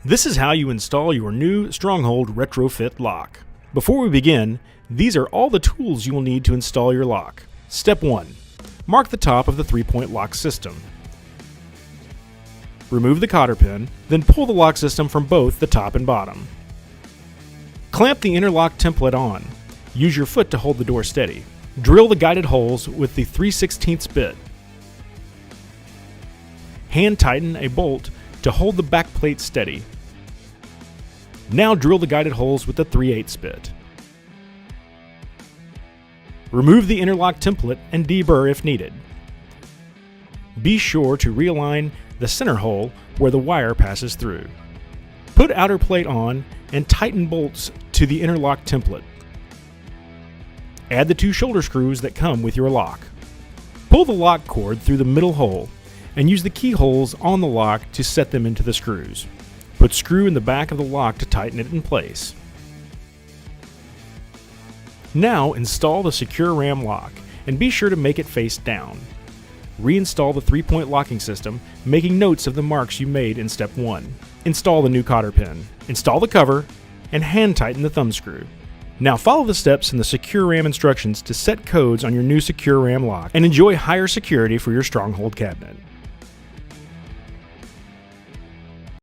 This is how you install your new Stronghold Retrofit lock. Before we begin, these are all the tools you will need to install your lock. Step 1. Mark the top of the 3-point lock system. Remove the cotter pin, then pull the lock system from both the top and bottom. Clamp the interlock template on. Use your foot to hold the door steady. Drill the guided holes with the 3/16 bit. Hand tighten a bolt to hold the back plate steady. Now drill the guided holes with the 3/8 bit. Remove the interlock template and deburr if needed. Be sure to realign the center hole where the wire passes through. Put outer plate on and tighten bolts to the interlock template. Add the 2 shoulder screws that come with your lock. Pull the lock cord through the middle hole and use the keyholes on the lock to set them into the screws. Put screw in the back of the lock to tighten it in place. Now install the secure ram lock and be sure to make it face down. Reinstall the 3-point locking system, making notes of the marks you made in step 1. Install the new cotter pin. Install the cover and hand tighten the thumb screw. Now follow the steps in the secure ram instructions to set codes on your new secure ram lock and enjoy higher security for your Stronghold cabinet.